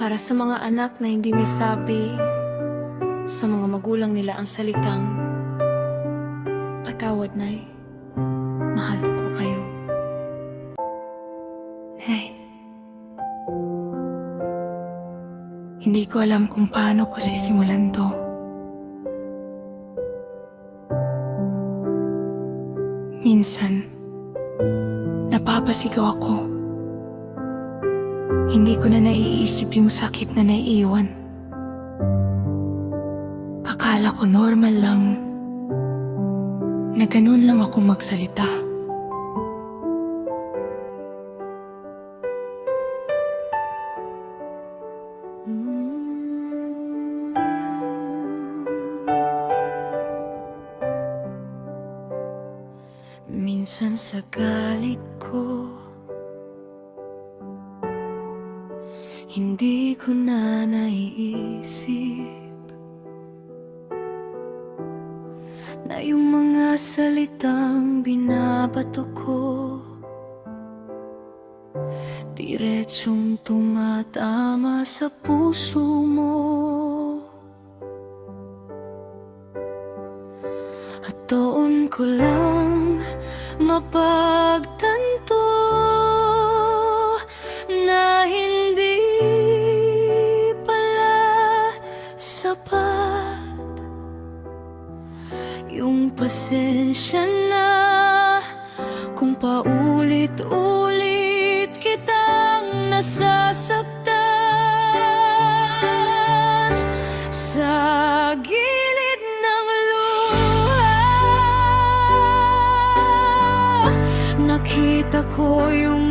Para sa mga anak na hindi masabi sa mga magulang nila ang salitang, "Patawad, Nay. Mahal ko kayo." Nay, hindi ko alam kung paano ko sisimulan to. Minsan, napapasigaw ako. Hindi ko na naiisip yung sakit na naiiwan. Akala ko normal lang na ganun lang ako magsalita. Minsan sa galit ko, hindi ko na naiisip na yung mga salitang binabato ko diretsong tumatama sa puso mo. At doon ko lang mapagtanto na hindi pala sapat yung pasensya na kung paulit-ulit kitang nasasaktan. Sa gilid ng luha, nakita ko yung